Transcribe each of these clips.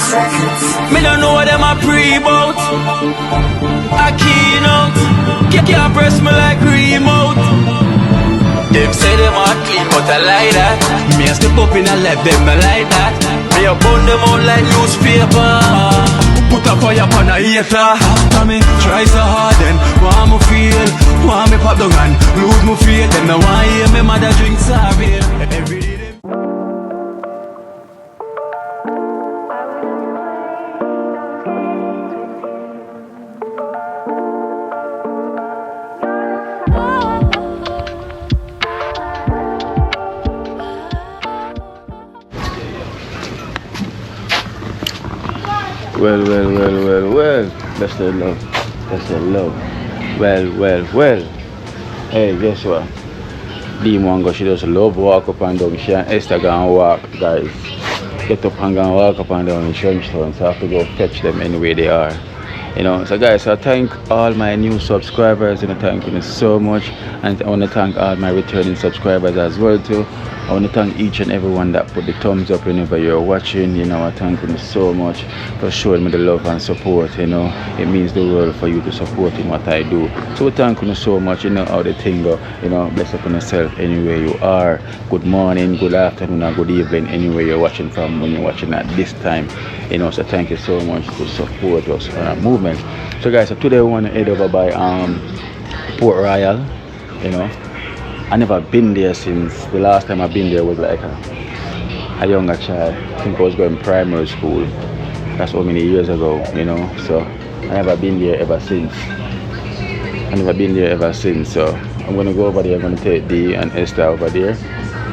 Me don't know what them a pre-bout. A keynote. Can't press me like remote. Them say them are clean, but I like that. Me a step up in a left, them I like that. Me a burn them out like newspaper. Put a fire upon a hater. After me try so hard, then want me feel, want me pop down and lose my faith. Them no want hear me mother drink sorry. Every day. Well. That's the love. Well. Hey, guess what? D1 she does love walk up and down. She and Esther gonna walk, guys. Get up and gonna walk up and down in Trenchtown. So I have to go fetch them anywhere they are. You know, so guys, I thank all my new subscribers, and I thank you so much, and I want to thank all my returning subscribers as well too. I want to thank each and everyone that put the thumbs up whenever you're watching. You know, I thank you so much for showing me the love and support. You know, it means the world for you to support in what I do. So thank you so much. You know how the thing go. You know, bless up on yourself anywhere you are. Good morning, good afternoon, or good evening, anywhere you're watching from, when you're watching at this time. You know, so thank you so much to support us on our movement. So guys, so today we want to head over by Port Royal. You know, I never been there since the last time I've been there was like a younger child. I think I was going primary school. That's how many years ago, you know. So I never been there ever since. So I'm gonna go over there. I'm gonna take Dee and Esther over there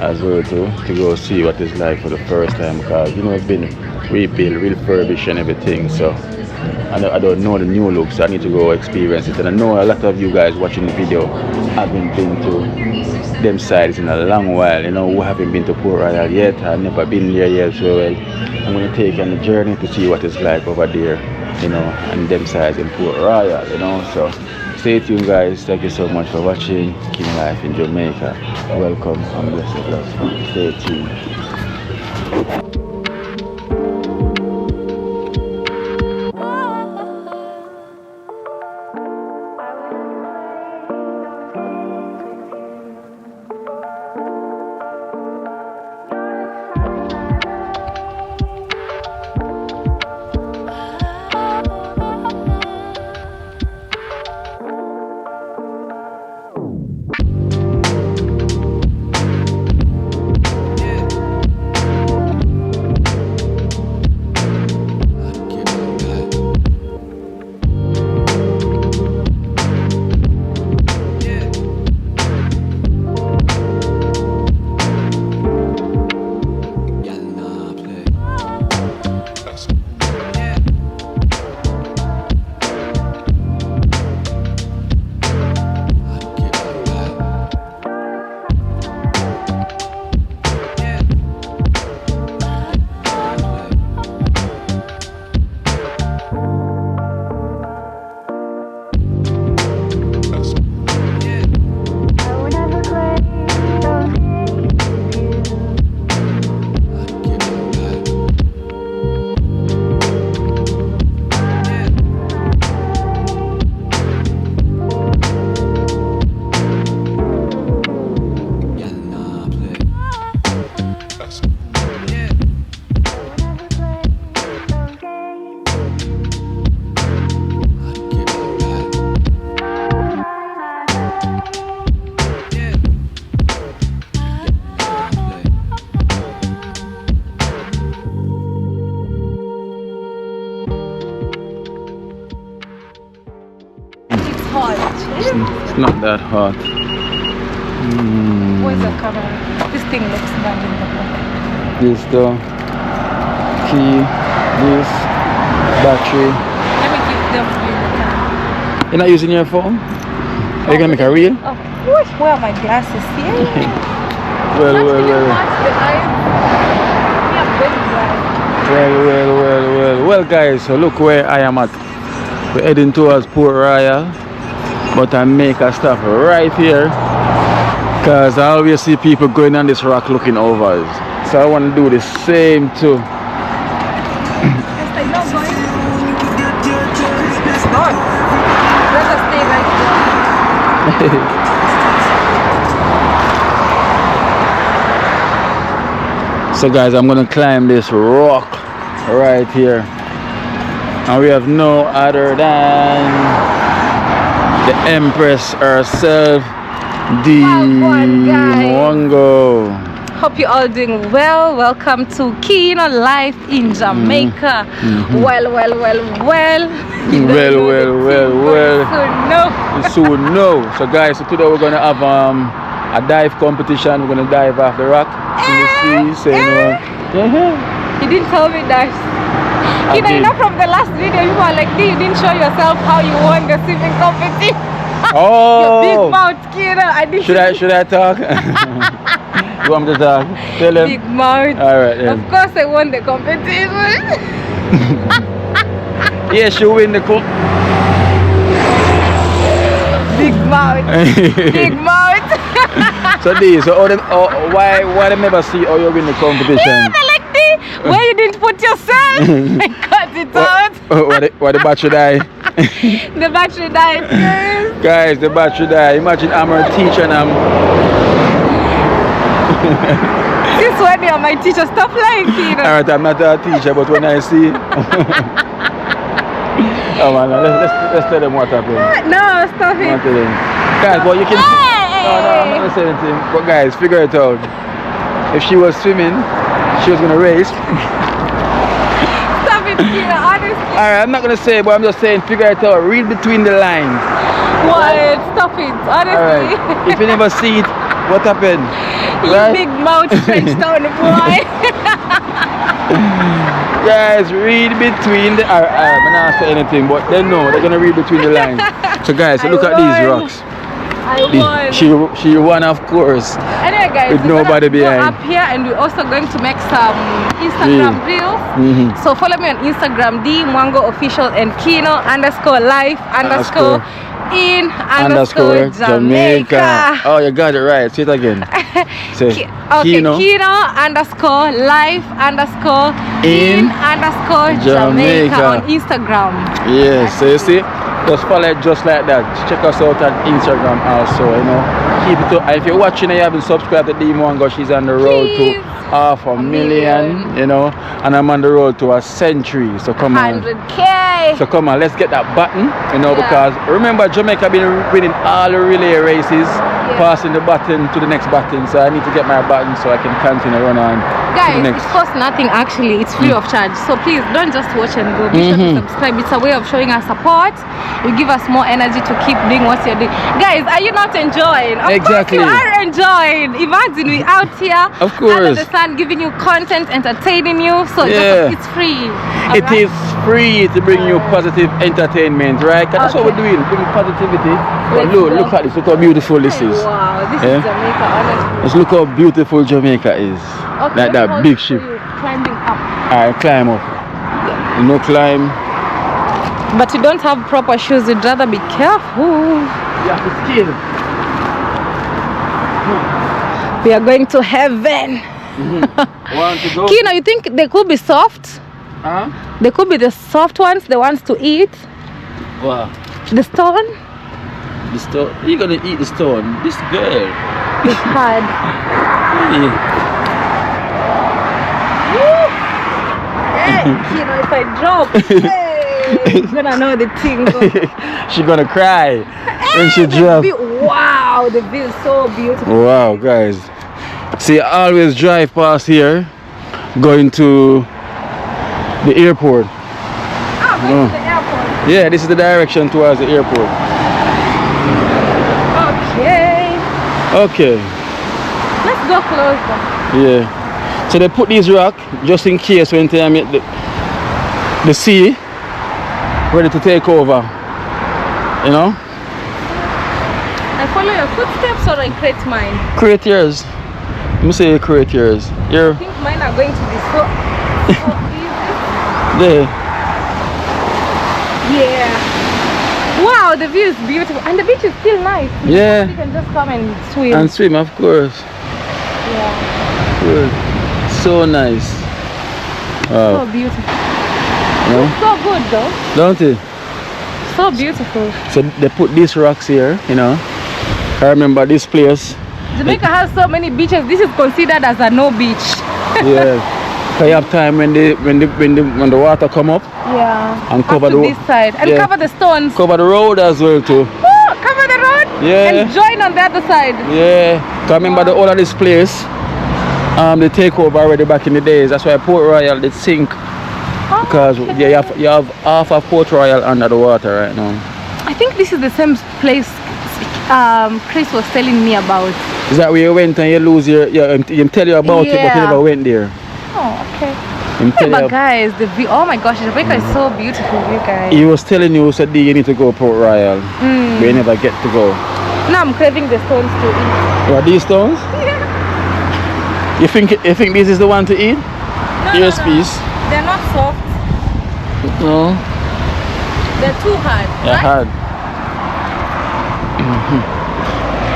as well too, to go see what it's like for the first time, because you know it's been rebuilt, refurbished and everything. So I don't know the new looks, so I need to go experience it. And I know a lot of you guys watching the video haven't been to them sides in a long while, you know, who haven't been to Port Royal yet. I've never been there yet, so I'm going to take on a journey to see what it's like over there, you know, and them sides in Port Royal, you know. So stay tuned, guys. Thank you so much for watching King Life in Jamaica. Welcome and blessed love. Stay tuned. It's not that hot. Where's the camera? This thing looks bad in the camera. This the key, this battery. Let me give them to you the camera. You're not using your phone? Are you gonna make a reel? Of course, where are my glasses? Yeah. Well guys, so look where I am at. We're heading towards Port Royal, but I make a stop right here because I always see people going on this rock looking over us. So I want to do the same too. So guys, I'm gonna climb this rock right here, and we have no other than the Empress herself, the Mwango. Hope you're all doing well. Welcome to Kino Life in Jamaica. Well. You soon know. So guys, so today we're gonna have a dive competition. We're gonna dive off the rock in the sea. So You didn't tell me that. You know from the last video you were like, you didn't show yourself how you won the swimming competition. Oh, your big mouth, Kira. Should I talk? You want me to talk? Tell them. Big mouth. Alright then. Of course I won the competition. Yeah, she win the cup. Big mouth. Big mouth. So why them never see how you win the competition? Yeah, they're like this. Where you didn't put yourself. I cut it out. Why the battery die? The battery died, guys, the battery died. Imagine I'm a teacher and I'm this one you're my teacher, stop lying, Kino. Alright, I'm not a teacher, but when I see oh man, let's tell them what happened. No, stop it. Guys, well you can no, I'm not gonna say anything. But guys, figure it out. If she was swimming, she was gonna race. Stop it, Kino, honestly. Alright, I'm not gonna say it, but I'm just saying figure it out. Read between the lines. What? Stop it, honestly. Alright. If you never see it, what happened? You right? big mouth French town boy. Guys, read between the I'm not say anything, but they know they're gonna read between the lines. So guys, look at these rocks. I won. She won, of course. Anyway, guys, with nobody behind. Go up here, and we're also going to make some Instagram reels. So follow me on Instagram, @Mwango_official and Kino_life_in_Jamaica. Oh, you got it right. Say it again. Say okay, Kino_life_in_Jamaica on Instagram. Yes, so you see, just follow it just like that. Check us out on Instagram also, you know. Keep it up. And if you're watching and you haven't subscribed to Mwango, she's on the road to 500,000, you know, and I'm on the road to 100,000. So come on. 100K. So come on, let's get that button, you know, because remember Jamaica been winning all the relay races, passing the button to the next button. So I need to get my button so I can continue run on. Guys, it costs nothing actually. It's free of charge. So please don't just watch and go. Be sure to subscribe. It's a way of showing us support. You give us more energy to keep doing what you're doing. Guys, are you not enjoying? Of course you are enjoying. Imagine we out here under the sun giving you content, entertaining you. So it's free. It is free to bring you positive entertainment, right? That's what we're doing, bring positivity. But look at this, look how beautiful this is. Wow, this is Jamaica, honestly. Let's look how beautiful Jamaica is. Okay, like that big ship. Climbing up. Alright, climb up. No climb. But you don't have proper shoes, you'd rather be careful. You have to skill. We are going to heaven. Want to go? Kino, you think they could be soft? Huh? They could be the soft ones, the ones to eat. What? The stone? The stone? You're gonna eat the stone. This girl. It's hard. Hey, Kino, if I drop, you're gonna know the thing. She's gonna cry when she drops. Wow, the view is so beautiful. Wow, guys. See, I always drive past here, going to the airport. Going to the airport? Yeah, this is the direction towards the airport. Okay. Let's go closer. Yeah. So they put these rocks just in case when they meet the sea ready to take over. You know? I follow your footsteps or I create mine? Create yours. Let me say you create yours. I think mine are going to be so easy. There. Yeah. Wow, the view is beautiful. And the beach is still nice. Yeah. You can just come and swim. And swim, of course. Yeah. Good. So nice. Wow. So beautiful. No? It's so good though. Don't it? So beautiful. So they put these rocks here, you know, I remember this place. Jamaica has so many beaches. This is considered as a no beach. Yeah. So you have time when the water come up. Yeah. And cover the this side and cover the stones. Cover the road as well too. Oh, cover the road. Yeah. And join on the other side. Yeah. Cause I remember the whole of this place. They take over already back in the days. That's why Port Royal did sink. Because you have half of Port Royal under the water right now. I think this is the same place Chris was telling me about. Is that where you went and you lose your you tell you about it but you never went there? Oh, okay. Hey, but guys, the view, oh my gosh, Jamaica is so beautiful, you guys. He was telling you, said you need to go Port Royal, but you never get to go. Now I'm craving the stones to eat. What, these stones? Yeah. You think this is the one to eat? No, Here's piece. They're not soft. No. They're too hard. They're right? hard.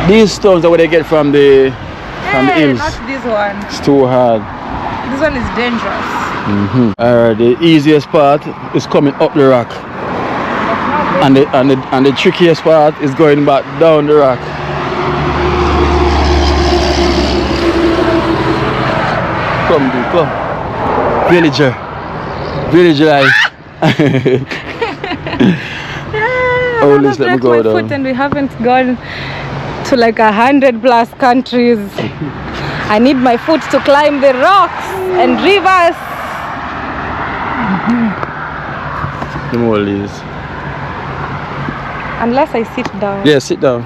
These stones are what they get from the hills. Not this one. It's too hard. This one is dangerous. Alright, the easiest part is coming up the rock. And the trickiest part is going back down the rock. Come, dude, come. Villager life. Oh, let's let me go down. And we haven't gone to like 100+ countries. I need my foot to climb the rocks and rivers. The more is. Unless I sit down. Yeah, sit down.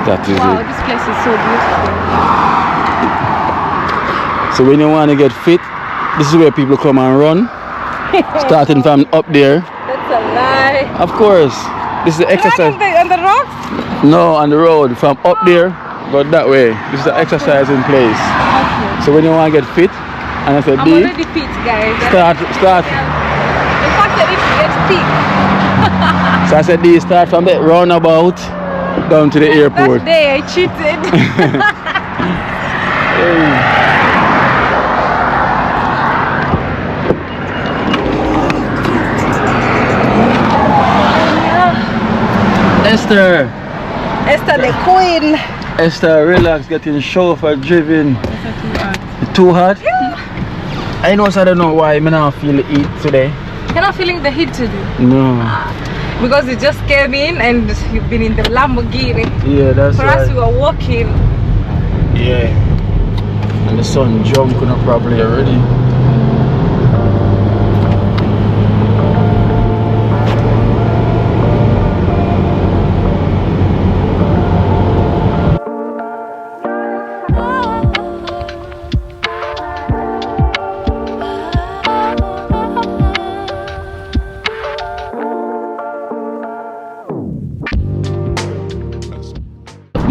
That is wow, it. this place is so beautiful. So when you want to get fit, this is where people come and run. Starting from up there. That's a lie. Of course. This is the exercise. On the rocks? No, on the road. From up there, go that way. This is the exercise in place. Okay. So when you want to get fit, and I said, I'm already fit, guys. Start. In fact, I need to get fit. So I said, D, start from that roundabout down to the airport. That day I cheated. Hey. Esther the queen. Esther, relax, getting chauffeur driven. Too hot? Yeah. I know, so I don't know why I'm not feel the heat today. You're not feeling the heat today? No. Because you just came in and you've been in the Lamborghini. Yeah, that's For right. us, we were walking. Yeah. And the sun jumped probably already.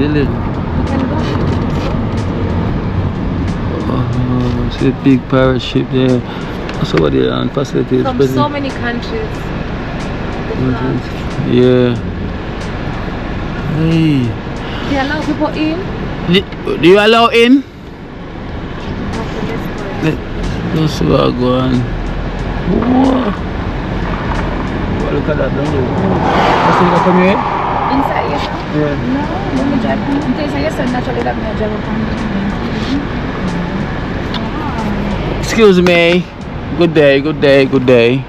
Really? Oh, see a big pirate ship there. So what they are on facilities. From so many countries. Yeah. Hey. Do you allow people in? Do you allow in? Let's go on. Whoa. Look at that down there. What's it come here? Inside, yes? Yeah. No, let me drive. Okay, so yes, naturally that may drive upon. Excuse me. Good day.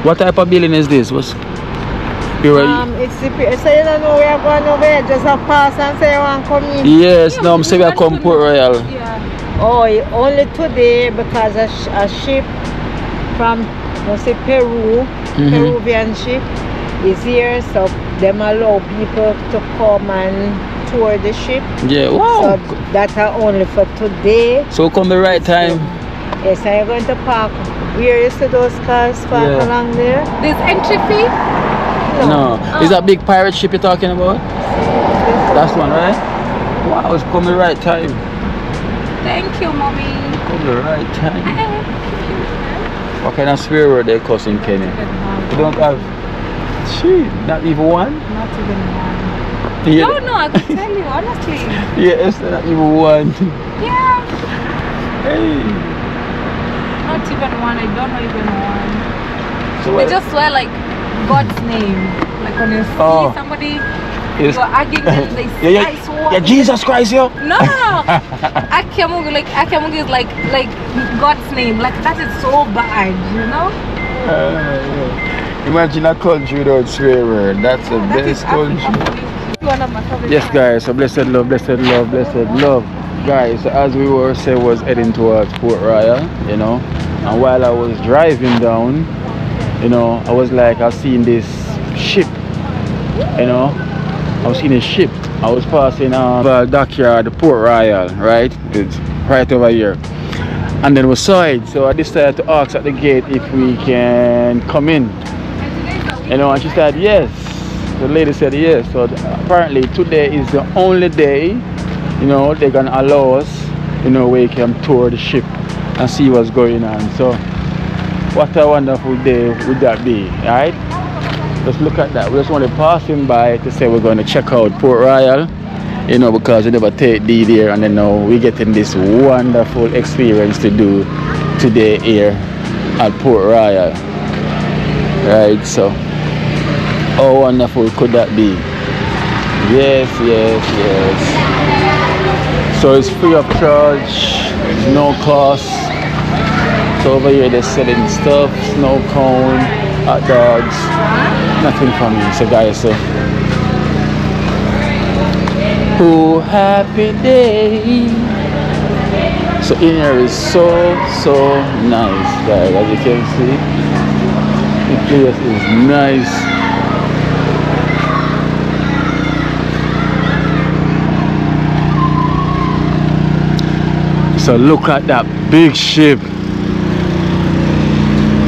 What type of building is this? It's so you don't know where you're going over here, just a pass and say you want to come in. Yes, no, I'm saying we are come Port Royal. Yeah. Oh, only today because a ship from, let's say, Peru, Peruvian ship is here, so them allow people to come and tour the ship. Yeah, wow. So that are only for today. So come the right time. Yes, so you're going to park. Where you see those cars park along there? There's entry fee? No. Is that big pirate ship you're talking about? That's one, right? Wow, it's come the right time. Thank you, mommy. Come the right time. What kind of swear word they cuss in Kenya? You don't have... Gee, not even one? Not even one. Yeah. No, I can tell you, honestly. Yeah, it's not even one. Yeah. Hey. not even one. I don't know even one. So They just swear like God's name. Like when you see somebody, Yes. you're arguing, they say, I swear. Yeah, Jesus Christ, yo. No. Akiamungu is like God's name. Like that is so bad, you know? Imagine a country without swear word. That's the best country. One of my favorite Yes, guys. So blessed love, blessed love, blessed love. Guys, so as we were saying, was heading towards Port Royal, you know. And while I was driving down, you know, I was like, I seen this ship, you know. I was in a ship. I was passing the dockyard, Port Royal, right? It's right over here. And then we saw it, so I decided to ask at the gate if we can come in. You know, and she said yes. The lady said yes. So apparently today is the only day, you know, they're gonna allow us, you know, we can tour the ship and see what's going on. So what a wonderful day would that be, right? Just look at that. We just want to pass him by to say we're going to check out Port Royal, you know, because we never take D there, and then now we're getting this wonderful experience to do today here at Port Royal. Right, so how wonderful could that be? Yes, yes, yes. So it's free of charge, no cost. So over here they're selling stuff, snow cone, hot dogs, nothing for me. So guys, so oh happy day. So in here is so nice, guys. As you can see, the place is nice. So look at that big ship.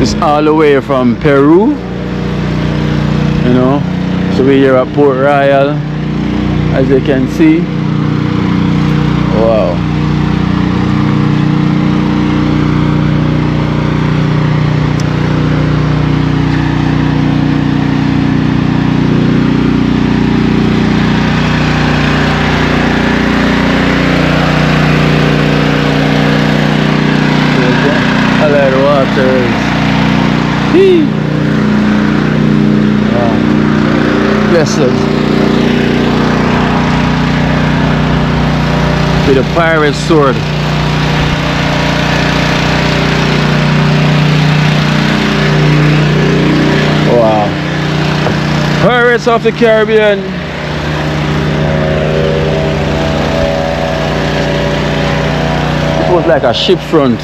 It's all the way from Peru, you know. So we're here at Port Royal, as you can see. Wow. Allied waters. Wow. Blessed. With a pirate sword. Wow. Pirates of the Caribbean. It was like a ship front.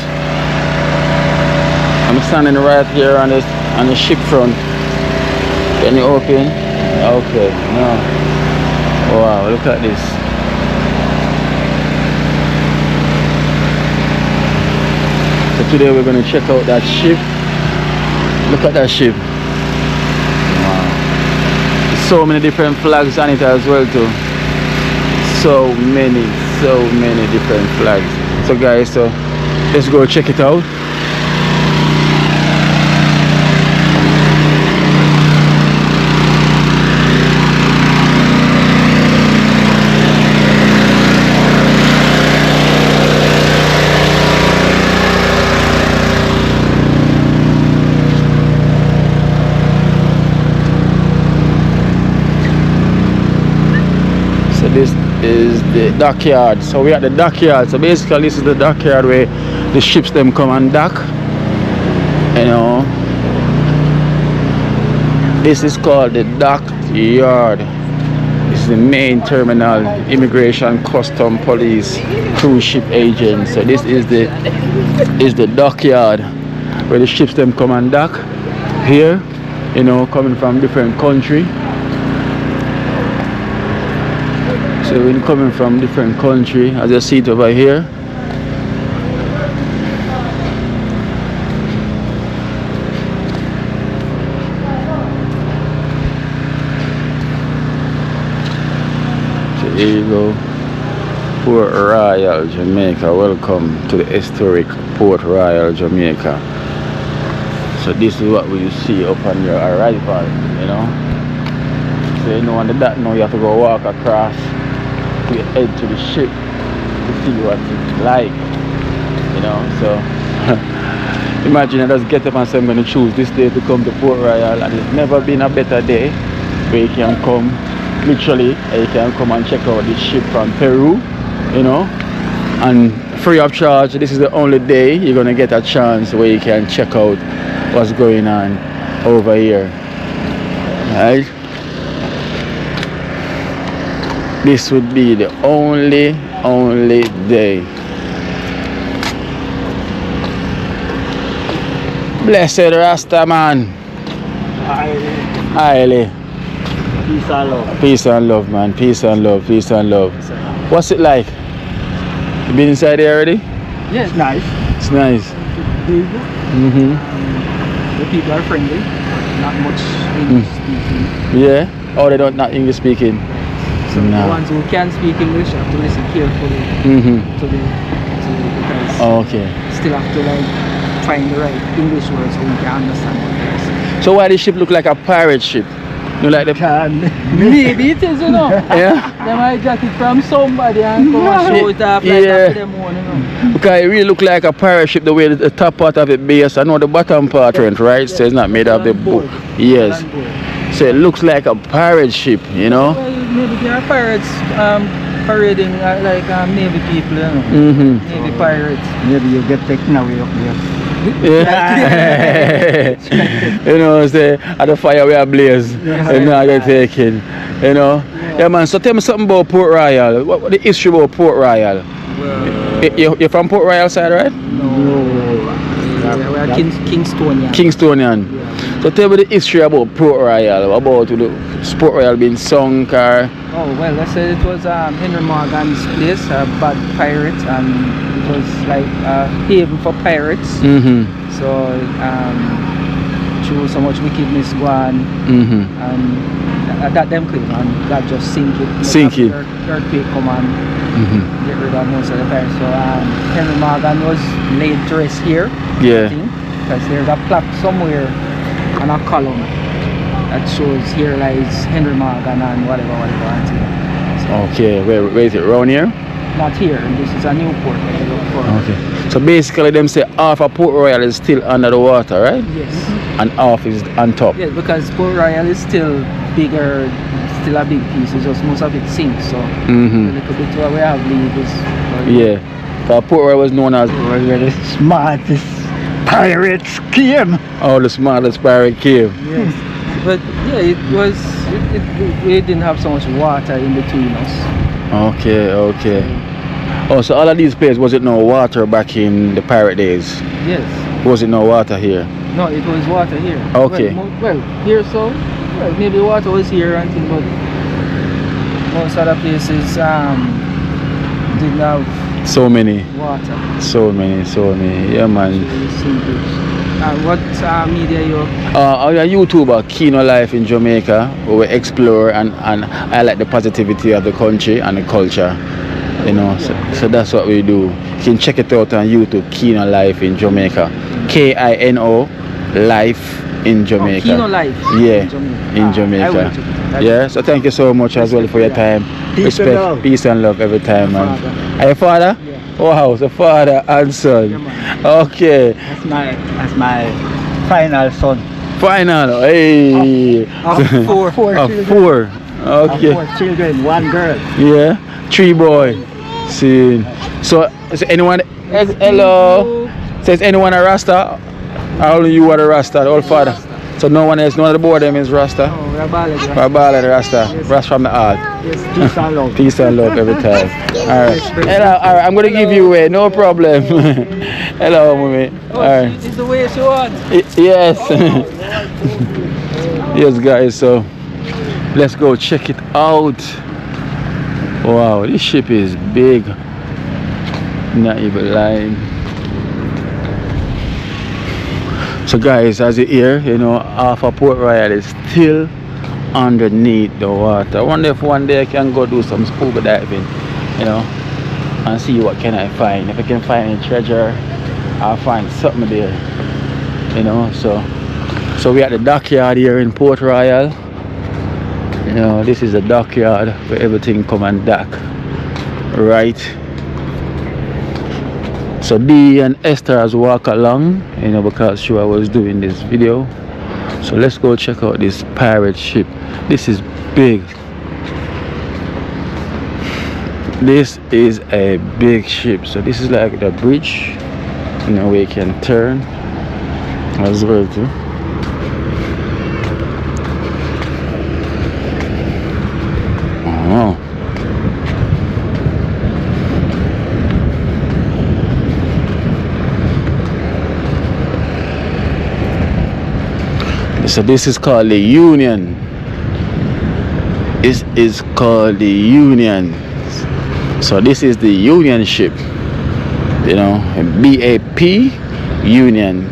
I'm standing right here on the ship front. Can you open? Okay, no. Wow, look at this. So today we're going to check out that ship. Look at that ship. Wow. So many different flags on it as well too. So many different flags. So guys, so let's go check it out. This is the dockyard. So we're at the dockyard. So basically this is the dockyard where the ships them come and dock. You know, this is called the dockyard. This is the main terminal, immigration, custom, police, cruise ship agents. So this is the dockyard where the ships them come and dock here, you know, coming from different country. So we're coming from different country, as you see it over here. So here you go, Port Royal, Jamaica. Welcome to the historic Port Royal, Jamaica. So this is what we see up on your arrival, you know. So you know, on the dock now you have to go walk across to head to the ship to see what it's like, you know. So Imagine I just get up and say I'm going to choose this day to come to Port Royal, and it's never been a better day where you can come, literally, you can come and check out this ship from Peru, you know, and free of charge. This is the only day you're going to get a chance where you can check out what's going on over here. Right? This would be the only day. Blessed Rasta man. Highly. Peace and love. Peace and love, man. Peace and love. Peace and love. What's it like? You been inside there already? Yeah, it's nice. It's nice. Big. Mm-hmm. The people are friendly. Not much English speaking. Yeah? Oh, they don't not English speaking? So No. the ones who can speak English have to listen carefully Mm-hmm. to because Oh, okay. still have to like find the right English words so we can understand what they're saying. So why this ship look like a pirate ship? You like the... Maybe it is, you know. Yeah? They might get it from somebody and come and show it off like that to them own, you know. Because it really look like a pirate ship the way the top part of it base. I know the bottom part rent, right? So it's not made of the book. Yes. So it looks like a pirate ship, you know? Well, maybe there are pirates parading like Navy people, you know. Mm-hmm. Navy pirates. Maybe you get taken away up there. Yeah. You know, say at the fire we are blaze. You know, I get taken. You know? Yeah, man. So tell me something about Port Royal. What the history about Port Royal? Well, You're from Port Royal side, right? no. We are Kingstonian. Kingstonian. Yeah. So tell me the history about Port Royal. About the Port Royal being sunk or... Oh, well, let's say it was Henry Morgan's place, a bad pirate, and it was like a haven for pirates. Mm-hmm. So, through so much wickedness go on, Mm-hmm. and that them claim, and God just sink it. Sink it. Earthquake come and Mm-hmm. get rid of most of the pirates. So, Henry Morgan was laid to rest here. Yeah. Because there's a plaque somewhere on a column that shows here lies Henry Morgan and whatever. So, Okay, where is it? Around here? not here, this is a new port that you look for. Okay. So basically them say half of Port Royal is still under the water, right? Yes. And half is on top. Yes, because Port Royal is still bigger, still a big piece, it's just most of it sinks, so the Mm-hmm. little bit where we have leave is... Yeah. Because Port Royal was known as Where the smartest pirates came. the smartest pirate cave. Yes. But yeah, it was, we didn't have so much water in between us. Okay, okay. Oh, so all of these places, was it no water back in the pirate days? Yes. Was it no water here? No, it was water here. Okay. Well, here so, well, maybe water was here and thing, but most other places didn't have So many. water. So many. Yeah, man. What media you? I'm a YouTuber, Kino Life in Jamaica, where we explore and I like the positivity of the country and the culture. You know, so that's what we do. You can check it out on YouTube, Kino Life in Jamaica. Kino Life in Jamaica. Kino Life. Yeah, in Jamaica. in Jamaica. I will check it out. Yeah, so thank you so much as well for your time. Peace and love. Peace and love every time, man. Father. Are you father? Yeah. Wow, so father and son. Yeah, man. Okay. That's my final son. Final. Hey. Of four. Four Of children. four. Of Okay. 4 children, 1 girl. Yeah. 3 boy. See. So is anyone? Hello. Says anyone a Rasta? Or only you are the Rasta, the old father. So no one else, none of the board them is Rasta. Oh, Rabale. Rabala the Rasta. Rasta from the heart. Yes. Peace and love. Peace and love every time. Alright. Hello, alright, I'm gonna give you away, no problem. Hello, mommy. Oh, Alright. it's the way she wants. Yes. Yes, guys, so let's go check it out. Wow, this ship is big. Not even lying. So guys, as you hear, you know, half of Port Royal is still underneath the water. I wonder if one day I can go do some scuba diving, you know, and see what can I find. If I can find any treasure, I'll find something there, you know. So we're at the dockyard here in Port Royal. You know, this is the dockyard where everything come and dock, right? So Dee and Esther has walked along, you know, because sure I was doing this video. So let's go check out this pirate ship. This is big. This is a big ship. So this is like the bridge, you know, where you can turn as well too. Oh. So this is called the Union. This is called the Union. So this is the Union ship. You know, BAP Union.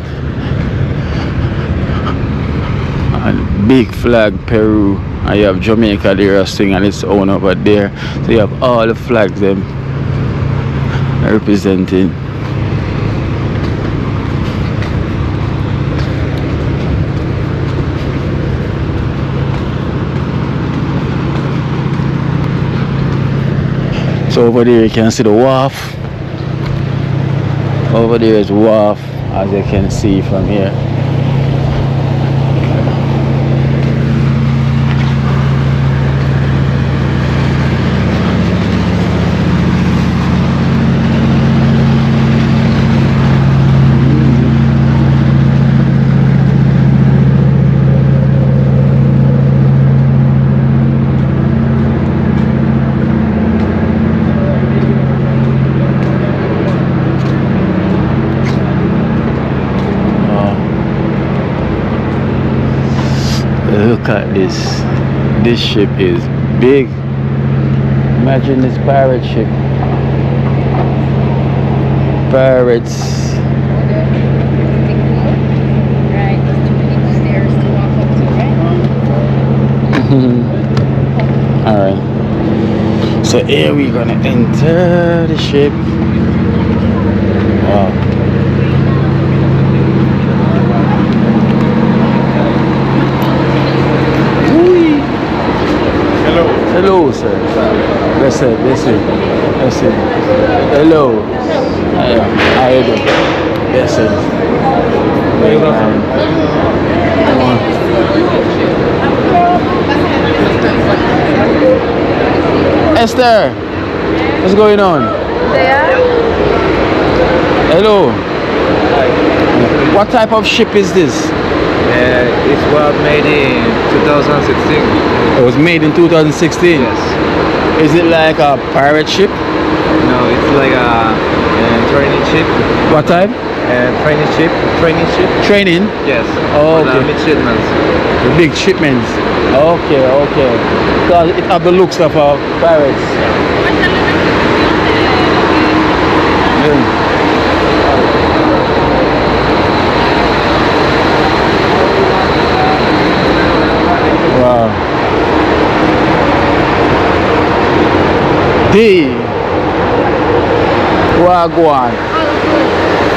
And big flag Peru. And you have Jamaica there singing its own over there. So you have all the flags them representing. So over there you can see the wharf. Over there is wharf, as you can see from here. Look at this. This ship is big. Imagine this pirate ship. Pirates. Right, there's 2 feet stairs to walk up to, right? Alright. So here we're gonna enter the ship. Wow. Hello, sir. Listen. Hello. How you doing? Listen. Where you from? Come on. Esther, what's going on? Hello. What type of ship is this? It was made in 2016. It was made in 2016? Yes. Is it like a pirate ship? No, it's like a training ship. What type? Training ship. Training? Yes. Oh, for okay. the midshipmen. The big shipments. Okay. Because it have the looks of pirates. Yeah. Wow. Hey. Wagwan.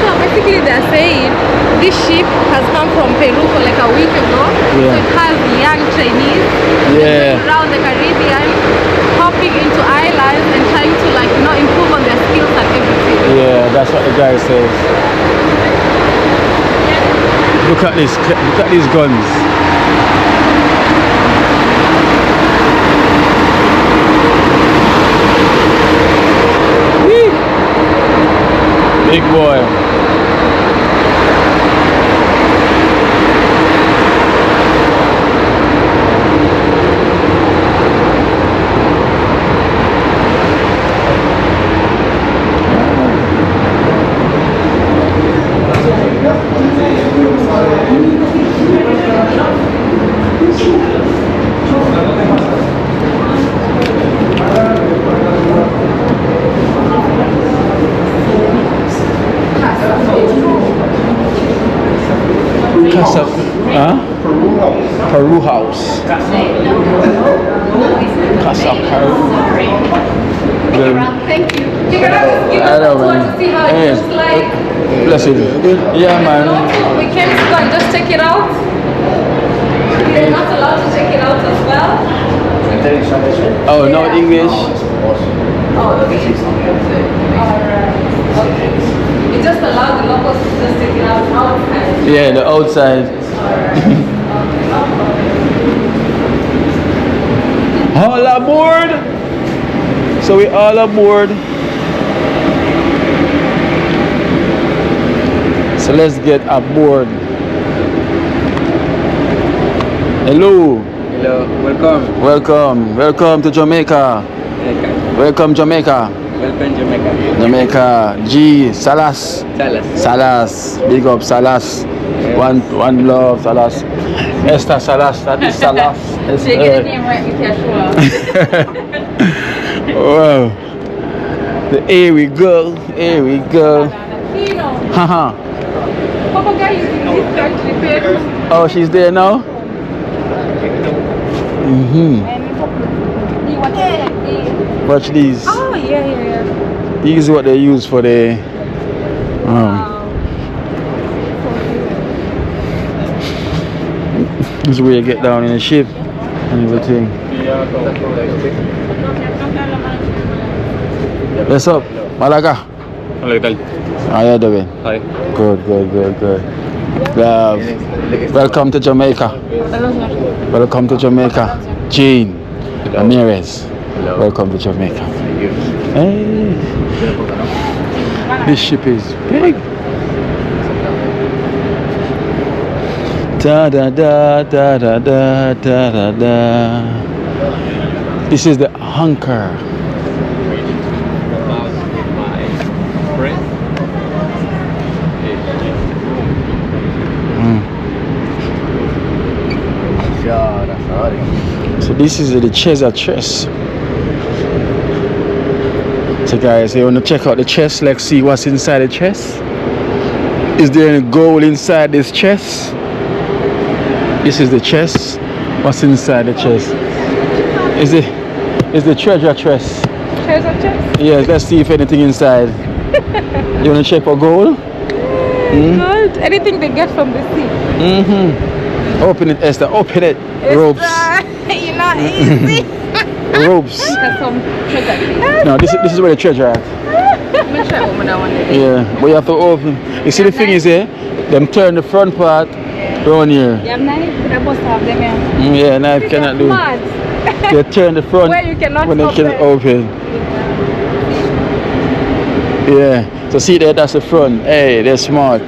So basically they're saying this ship has come from Peru for like a week ago. Yeah. So it has young Chinese Yeah. going around the Caribbean, hopping into islands and trying to like, you know, improve on their skills and everything. Yeah, that's what the guy says. Look at this. Look at these guns. Big boy. Peru house. Casa Peru. Thank you. I know, man. Hey, bless you. Yeah, man. We came to go and just check it out. We're not allowed to check it out as well. Oh, no English. Oh, okay. Alright. Okay. It's just allow the locals to just take it out outside. Yeah, the outside. All aboard! So we all aboard. So let's get aboard. Hello. Hello, welcome. Welcome to Jamaica. Welcome Jamaica. Welcome Jamaica. Jamaica. G. Salas. Salas. Big up Salas. One love Salas. Esther Salas. That is Salas. So you get the name right with your shoulder. Wow. Here we go. Haha. Papa guy is in this country, Peru. Oh, she's there now? Watch these. Oh, yeah. These is what they use for the this is where you get down in a ship and everything. What's up, Malaga? Hello, tal? How you doing? Hi. Good. Welcome to Jamaica. Welcome to Jamaica. Jean Ramirez. Hello. Welcome to Jamaica. Thank you. Hey. This ship is big. Da da da da da da da da. This is the anchor. So this is the treasure chest. So guys, you want to check out the chest? Let's see what's inside the chest. Is there any gold inside this chest? This is the chest. What's inside the chest? Is the treasure chest? Treasure chest? Yes, let's see if anything inside. You want to check for gold? Gold. Anything they get from the sea. Open it, Esther. Open it. Ropes. You're not easy. Ropes. There's some treasure. No, this is where the treasure at. I'm gonna try open that one. Yeah, but you have to open. You see the thing is here, them turn the front part down here. You have knife? I must have them here. Yeah, knife cannot do. Mad. They turn the front Where you cannot when they open. can open. Yeah, so see there, that's the front. Hey, they're smart.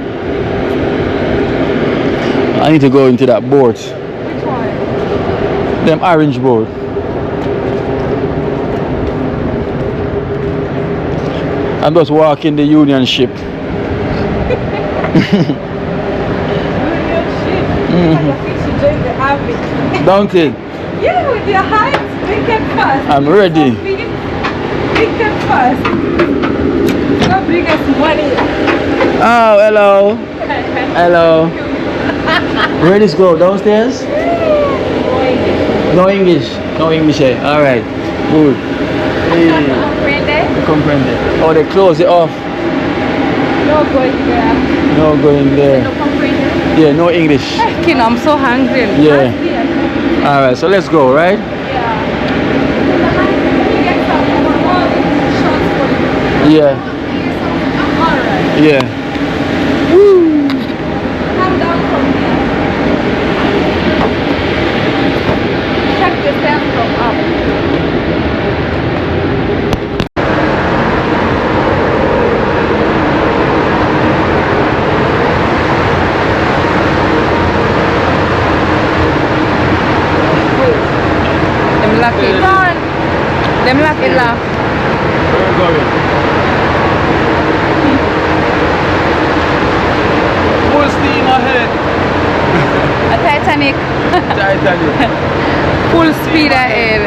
I need to go into that boat. Which one? Them orange boat. I'm just walking the Union ship. Don't it? Yeah, with your height, make it fast. I'm ready. Make it fast. Go bring us money. Oh, hello. Hello. Where does go? Downstairs? No English. No English. Alright. Good. Hey. Comprende. Oh, they close it off. No going there. No going there. No comprende. Yeah, no English. King, I'm so hungry. Yeah. Alright, so let's go, right? Yeah. Alright. Yeah. Come down from here. Check the stairs from up. Them lock it. Run. Them lock it off. Where are we going? Full steam ahead. A Titanic. Titanic. Full speed ahead.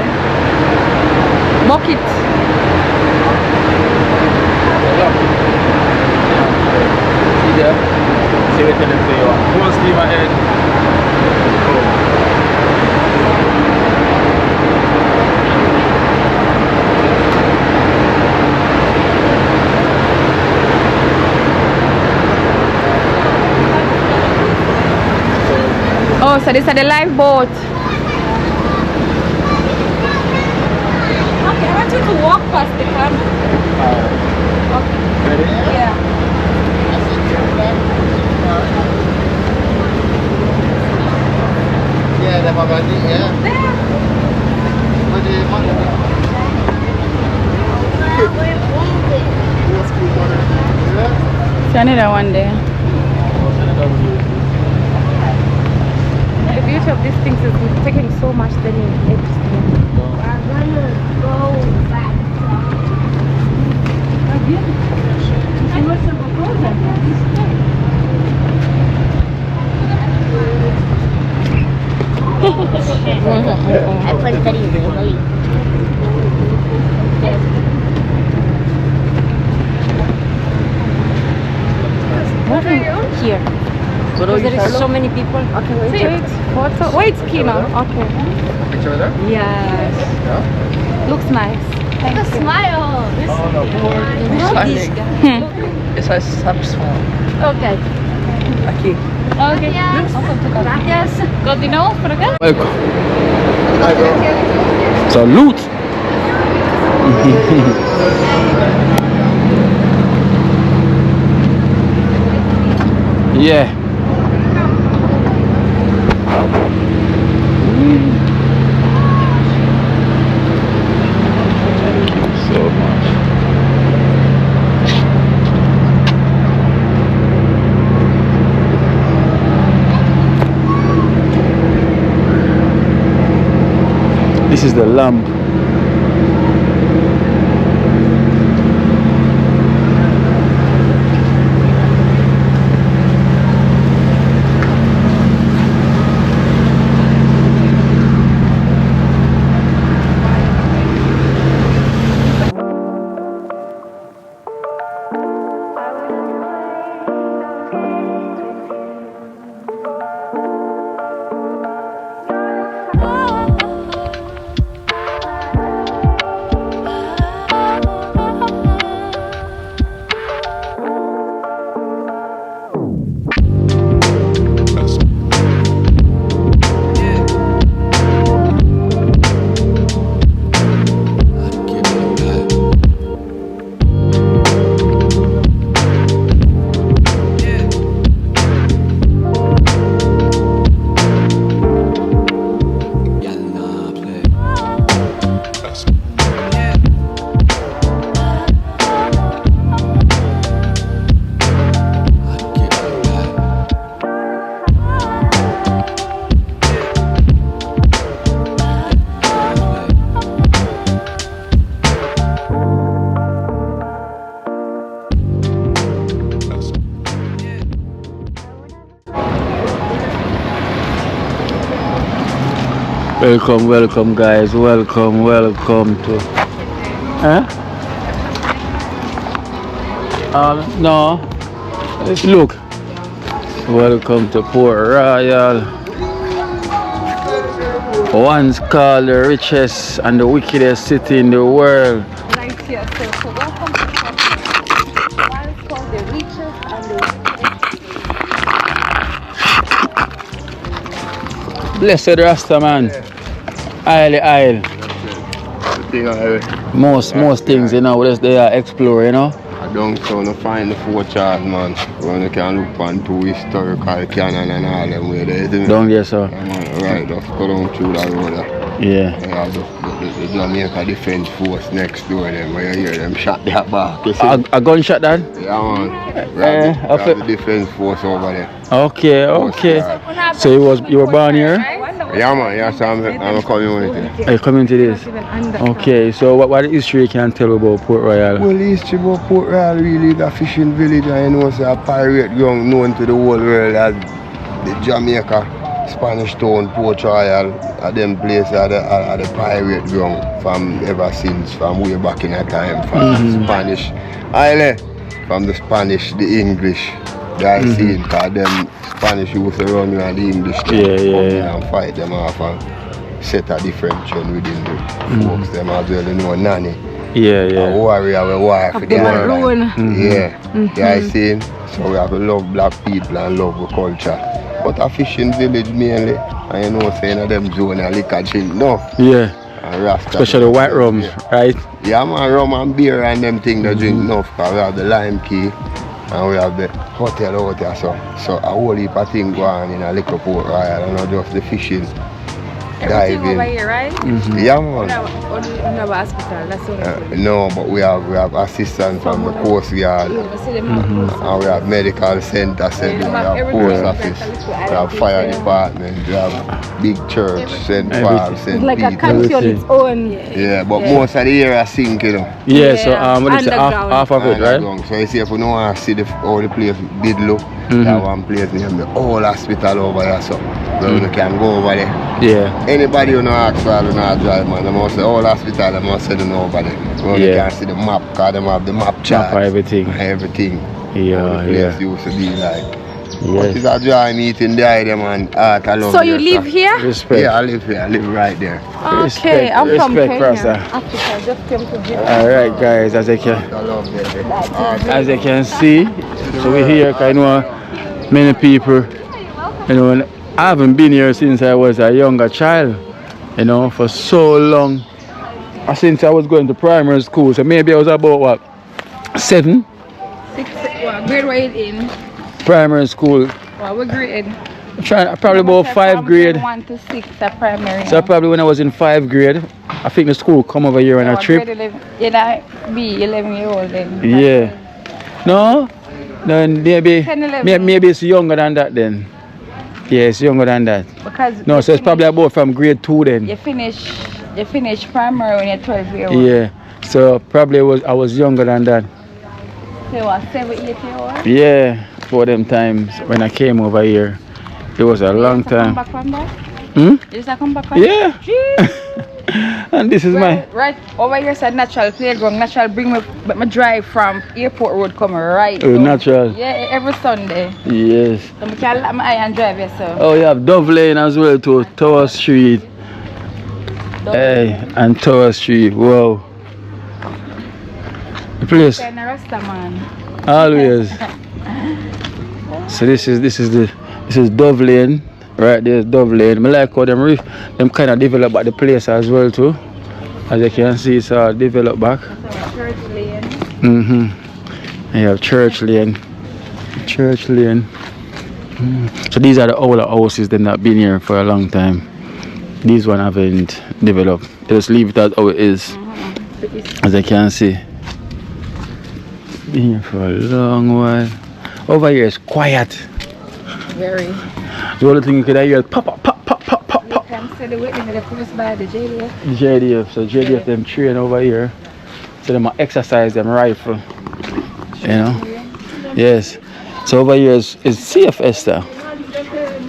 Bucket. See there? See what can say you are. Full steam ahead. Oh, so this is the lifeboat. Okay, I want you to walk past the camera. Okay. Ready? Yeah. So another one there. The beauty of these things is we're taking so much then in here. Because there is so many people. Okay, wait. Photo. Wait, Kino. Okay. Picture there? Yes. Yeah. Looks nice. Thank you. Smile. It's a subsmall. Okay. Aquí. Okay. Gracias. Continuamos por acá. Welcome. Salute. Yeah. So much. This is the lamp. Welcome guys, welcome to no, look, welcome to Port Royal, once called the richest and the wickedest city in the world. Right here. So welcome to once called the richest and the Blessed Rasta man. Isle. Most things, you know, they are explore, you know. I don't so find the 4 chart, man. When you can look on two historical canon and all them way there, isn't it? Down there, sir. Yeah, man, right, just go down through that road there. Yeah. You have the Jamaica Defense Force next door them, where you hear them shot their back. You see? A gunshot, Dad? Yeah, man. We have the Defense Force over there. Okay. So you were born here? Yeah, man. Yeah, so I'm a community. Are you coming to this? Okay, so what history you can tell about Port Royal? Well, the history about Port Royal really is a fishing village, and you know, it's a pirate ground known to the whole world as the Jamaica, Spanish Town, Port Royal, at them places are the pirate ground from ever since, from way back in that time, from Spanish island, from the Spanish, the English, the I seen, because them Spanish used to run around the English come in and fight them off and set a different trend within the folks, them as well, you know, nanny. A warrior will war for the island. I seen. So we have to love black people and love the culture. But a fishing village mainly, and you know, saying them zone and liquor drink, no. Yeah. And Rasta. Especially white rums, right? Yeah, man, rum and beer and them things they drink enough, because we have the Lime Key and we have the hotel out there, so a whole heap of things go on in a little Port Royal, and not just the fishing. dive over in. here, right? Yeah, man. Never hospital, that's all. No, but we have assistance from the Coast Guard. And we have medical center, we have post office, we have fire department, we have big church, St. Paul, St. It's like a Peter. country on its own. Yeah, but most of the area sink, you know. Yeah, so what is it, half of it, right? Underground. So you see, if you don't want to see how the place did look, that one place named the whole hospital over there, so you can go over there. Yeah. Anybody who know ask for do not drive, man, they must say whole hospital, they must say they know over there. So you can see the map, because they have the map chart. Map everything. Everything. Yeah, how the place used to be like. Yes. It's a joy meeting there, man. Art alone. So you live here? Respect. Yeah, I live here. I live right there. Okay, I'm from respect, Kenya. Rasta. Africa, I just came to visit. Alright guys, as you can see, so we're here, I know many people, you know, and I haven't been here since I was a younger child, you know, for so long. Since I was going to primary school, so maybe I was about what, 7? 6, grade what in? Primary school. What grade? Probably about 5th grade. 1 to 6 at primary. So probably when I was in 5th grade, I think the school come over here on a trip. Grade 11, you'd be 11-year-old then. Yeah. No, maybe 10, 11. maybe it's younger than that then. Yeah, it's younger than that. Because No, so it's probably about from grade 2 then. you finish primary when you're 12-year-old. Yeah. So probably I was younger than that. So what, 7, 8-year-old? Yeah, for them times when I came over here. It was a long time. Come back from that? Hmm? You just come back from Yeah. And this is my Right over here said natural playground. Natural bring me, but my drive from airport road come right. Oh, down. natural. Yeah, every Sunday. Yes. So I can let my eye and drive yourself. Oh, you have Dove Lane as well too. Tower Street. Hey, and Tower Street. Wow. The place. Kind of Rasta man. Always. So this is Dove Lane. Right there's Dove Lane. I like how them kind of develop at the place as well too. As you can see, it's all developed back. Church Lane. You have Church Lane. Church Lane. So these are the older houses that have been here for a long time. These one haven't developed. They just leave it as how it is. As you can see. Been here for a long while. Over here is quiet. Very. The only thing you could hear is pop, pop, pop, pop, pop, pop, pop. You can see the witness the first by the JDF. JDF. So JDF them train over here. So them exercise them rifle. You know? Yes. So over here is safe, Esther.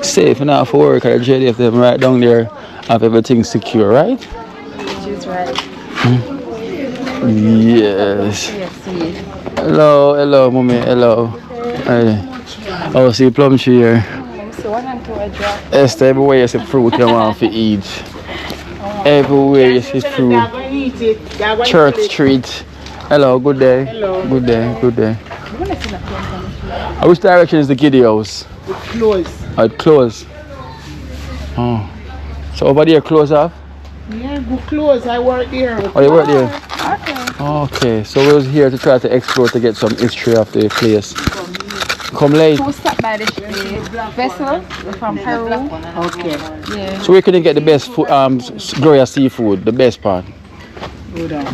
Safe enough for work at JDF them right down there have everything secure, right? Which is right. Yes. Yes. Hello, mommy. Hello. Hey. Oh, see plum tree here. So 1 and 2 I drop. Esther, everywhere you see fruit you want to eat. Everywhere you see fruit. Church Street. Hello, good day. Hello. Good day, good day. Which direction is the Giddy house? It's closed. Oh, it closed. Oh. So over there close off? Yeah, go close. I work there. Oh, you work there? Okay, so we was here to try to explore to get some history of the place. Come late. Who stopped by the vessel from Peru? Okay. Yeah. So we couldn't get the best food, Gloria seafood, the best part. Go down.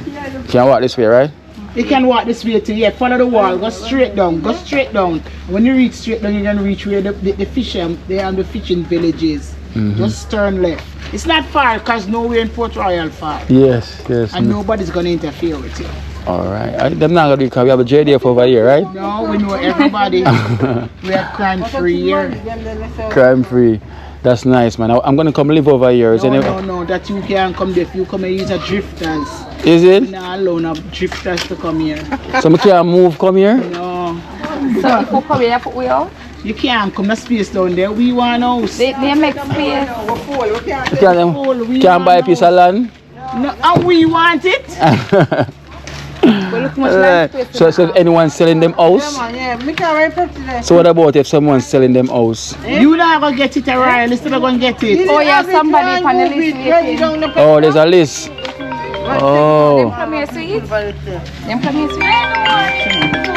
Can walk this way, right? You can walk this way too. Yeah, follow the wall. Go straight down. Go straight down. When you reach straight down, you're gonna reach where the fish they are the fishing villages. Just turn left. It's not far because nowhere in Port Royal far. Yes, yes. And nobody's gonna interfere with you. Alright. Them not gonna do because we have a JDF over here, right? No, we know everybody. We are crime free here. Crime free. That's nice, man. I'm gonna come live over here. No, that you can come there. If you come and use a drifters. Is it? We're not allowing drifters to come here. So we can't move, come here? No. So if we come here, put we out? You can't come. The space down there. We want house. They make space. You can't buy a piece of land? No, and we want it. So if anyone's selling them house? So what about if someone's selling them house? You not gonna get it, Ryan. You're still gonna get it. Oh yeah, somebody on the list waiting. Oh, there's a list. Oh. Them come here sweet. Them come here sweet.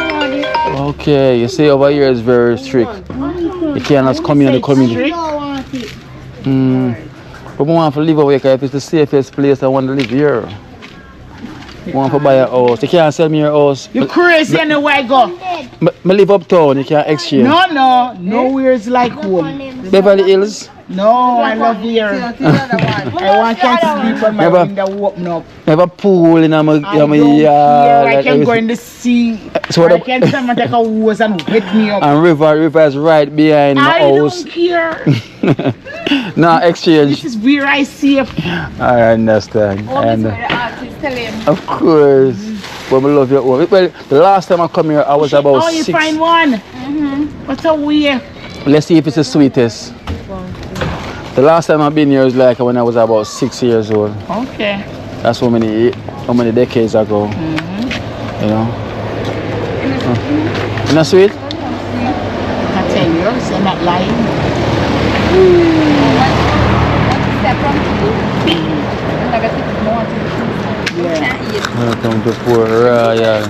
Okay, you see over here is very strict. You cannot come here in the community. But I want to live over here because if it's the safest place, I want to live here. I want to buy a house. You can't sell me your house. You crazy anywhere I go? I live uptown, you can't exchange. No, nowhere is like home. Beverly Hills? No, I love here. I want to sleep on my window open up. I have a pool in my yard. I can go in the sea. So I can someone take a hose and wet me up. And river is right behind my house. I don't care. No exchange. This is where I safe. I understand. Always where the artist tell him. Of course. But I love your home. Well, the last time I come here, I was about 6. Oh, you find one? What's a weird? Let's see if it's the sweetest. The last time I've been here was like when I was about 6 years old. Okay. That's how many decades ago. You know? Isn't that sweet? I tell you, I'm not lying. Welcome to Port Royal.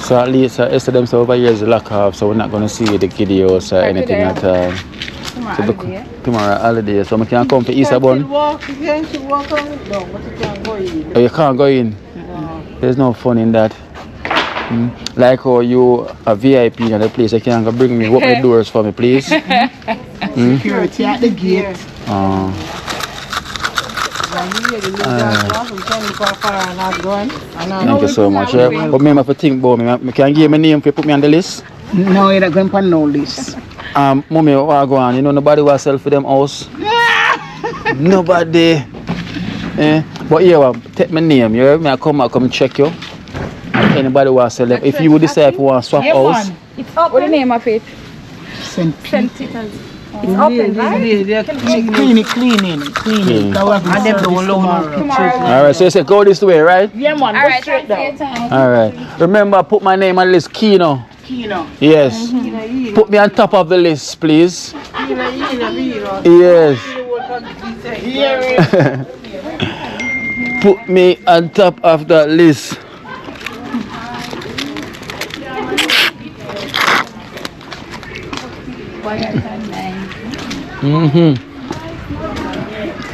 So at least yesterday over here is lock off, so we're not going to see the videos or anything at all. Tomorrow holiday, so we can come to Easterbourne. You can't walk on it down, but you can't go in. Oh, you can't go in? There's no fun in that. Like how you a VIP in the place, you can't go bring me, open the doors for me, please. Security at the gate. Thank you so much. But remember to think about me. Can you give me a name if you put me on the list? No, you're not going to put no list. Mommy, what go on? You know nobody will sell for them house. Nobody. But yeah, take my name. You hear me? I come check you. And anybody will sell them. If you would decide if you want to swap house. It's open. What's the name of it? St. Peter's. It's open, right? Cleaning. Alright, so you say go this way, right? Yeah, man. Go straight down. Alright. Remember, put my name on the list, Kino. Yes. Put me on top of the list, please. Yes. Put me on top of the list.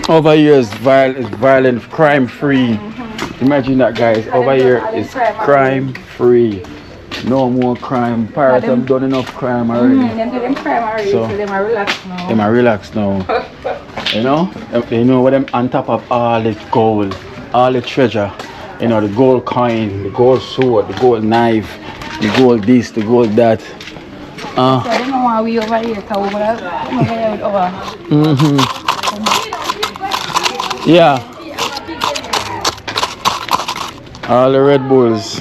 Over here is violent, crime free. Imagine that, guys. Over here is crime free. No more crime. Pirates have done enough crime already. So them are relaxed now. You know? They know what them on top of all the gold, all the treasure. You know, the gold coin, the gold sword, the gold knife, the gold this, the gold that. So I don't know why we over here. Yeah. All the Red Bulls.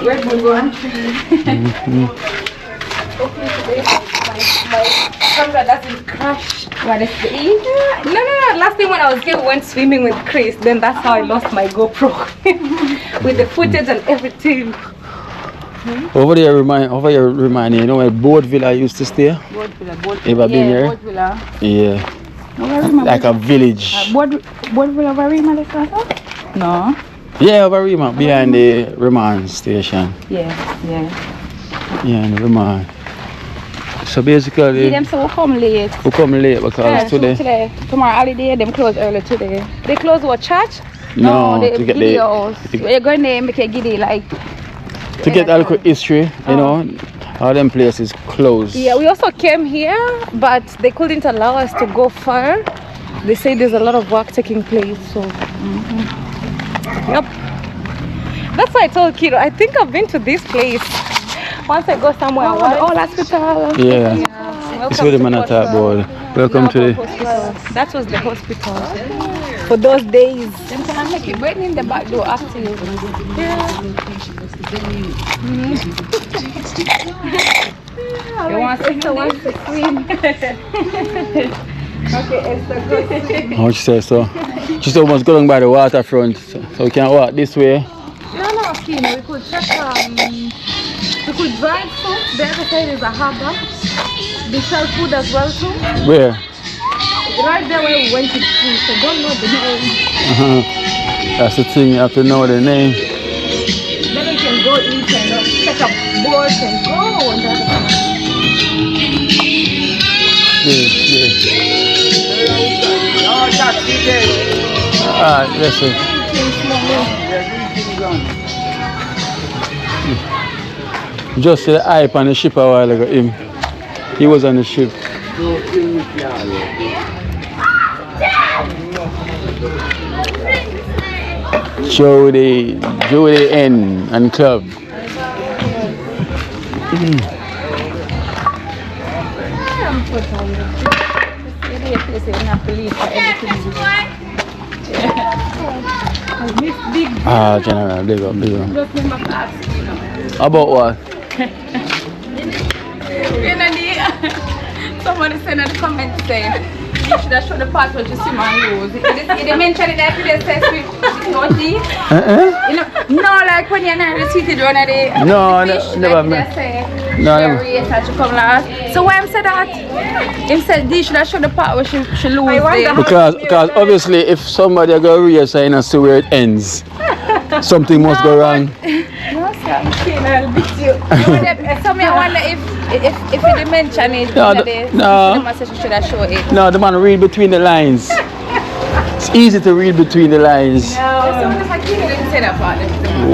Red Bull go on tree. My camera doesn't crash. What is the No. Last time when I was here, we went swimming with Chris. Then that's how I lost my GoPro with the footage and everything. Over there remind you know where Boat Villa used to stay? Boat Villa. Ever been here? Boat Villa. Yeah. Like a village. Boat Villa Varima, No. Yeah, Varima, behind the Remand station. Yeah. Yeah, the Remand. So basically, them so we come late. We come late because today. Tomorrow holiday, them close early today. They close what, church? No, they to get the house. You're going there make a giddy like. To get a little history, you know, all them places closed. Yeah, we also came here, but they couldn't allow us to go far. They say there's a lot of work taking place, so. Yep. That's why I told Kiro, I think I've been to this place. Once I go somewhere, hospital. Yeah. It's what the man talk about. Welcome to the hospital. That was the hospital. For those days. Then can I make it waiting in the back door after you? Yeah. You want to swim? Okay, Esther, go swim. How you say so? Just almost going by the waterfront, so we can walk this way. No, Kino, we could check we could drive through. The other side is a harbour. They sell food as well too. Where? Right there where we went to school, so don't know the name. That's the thing, you have to know the name. Then we can go in and check up boards and go on the other side. Yeah. Alright, yes sir. Just see the hype on the ship a while ago. He was on the ship. Jody N and Club. Ah, General, big up. About what? Someone is saying in the comments saying you should have shown the part where you see my rose. They mentioned it that they says no tea. No, like when you're not received one of the fish, never. So why I'm said that? Him said they should have shown the part where she lose. Because obviously if somebody go real sign and see where it ends, something must go wrong. No, sir, I'm kidding. I'll beat you. So me I wonder if they mention it, should I show it? No, the man read between the lines. It's easy to read between the lines.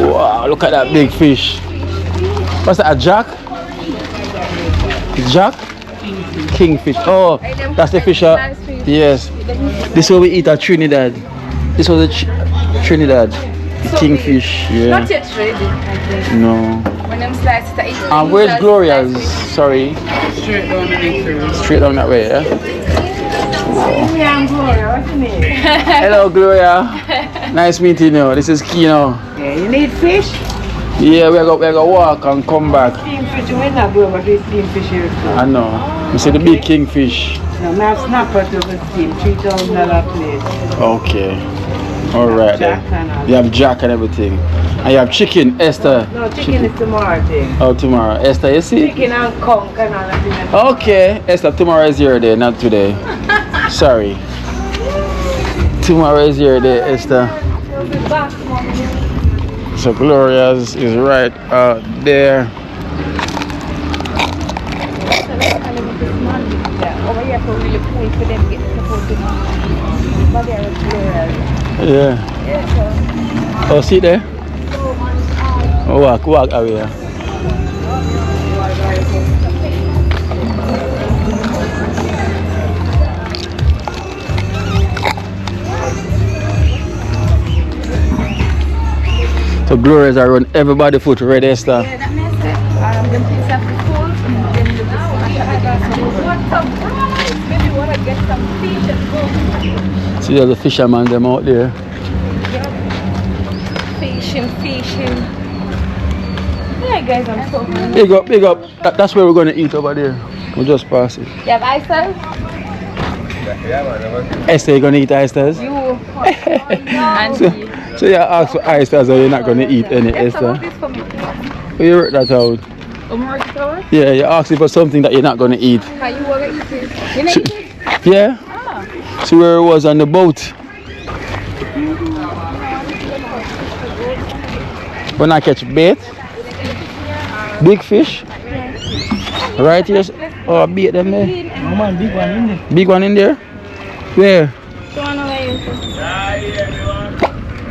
Wow, look at that big fish. What's that, a jack? Jack? Kingfish. Oh, that's the fish. Yes. This is what we eat at Trinidad. This was a Trinidad. Kingfish. Yeah. Not yet ready. No. When them slices to eat. Where's Gloria's? Sorry. Straight down the next road. Straight down that way, yeah? What's your name? Hello, Gloria. Nice meeting you. This is Kino. Yeah, you need fish? Yeah, we go walk and come back. Steam fish, you not go over to steam fish here. I know. You see the big kingfish. No, I have snapper to the steam, $3,000 plate. Okay. Alright then. You have jack and everything. And you have chicken, Esther. No, chicken is tomorrow thing. Oh, tomorrow. Esther, you see? Chicken and conch and all that. Okay. Esther, tomorrow is your day, not today. Sorry. Tomorrow is your day, Esther. So Gloria's is right out there. Yeah. Oh, see there? Oh, walk away. So Gloria's are run everybody foot ready, Esther. Yeah, that makes it. Them things have the food, then you just mash up the gas. Maybe you want to get some fish and go. See there's the fishermen them out there. Fishing. Yeah, guys, I'm so hungry. Big up. That's where we're going to eat over there. We'll just pass it. You have oysters? Esther, you going to eat oysters? You. Auntie. So you ask for oysters or you're not going to eat any, Esther? Well, you work that out. Yeah, you're asking for something that you're not going to eat. How you want to eat it? You not eat it? Yeah. See where it was on the boat. When I catch bait, big fish, right here. Oh, bait them there. Big one in there. Big one in there? Where?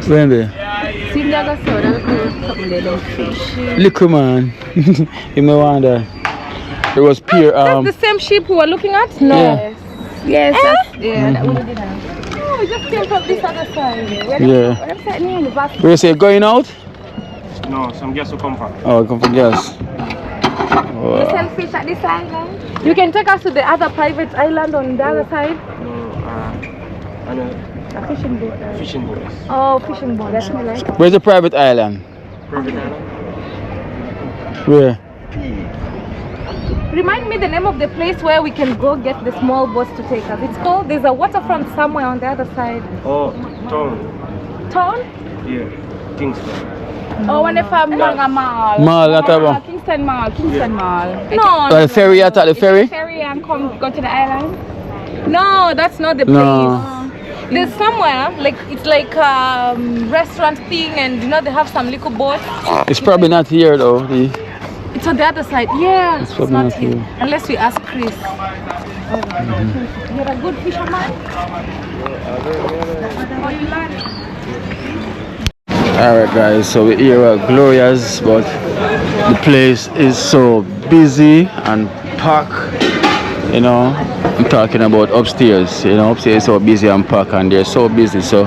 Where there? Little man. You may wonder. It was pure. That's the same sheep we were looking at? No. Yeah. Yes. That we did that. No, we just came from this other side. Yeah. Where you say going out? No, some guests will come from. Oh, come for gas. You sell fish at this island? You can take us to the other private island on the other side? No, a fishing boat. Fishing boat. Oh, fishing boat. That's right. Where's the private island? Private island? Where? Remind me the name of the place where we can go get the small boats to take us. It's called, there's a waterfront somewhere on the other side. Oh, town. Town? Yeah, Kingston. Oh, when if I'm going a mall. Mall, that's about. Kingston Mall. No. The ferry, I thought the ferry? Ferry and go to the island? No, that's not the place. No. There's somewhere, like it's like a restaurant thing, and you know they have some little boats. It's probably not here though. It's on the other side. Yeah, it's not here. Unless we ask Chris. You're a good fisherman? Alright guys, so we're here at Gloria's, but the place is so busy and packed. You know, I'm talking about upstairs. You know, upstairs is so busy and packed, and they're so busy. So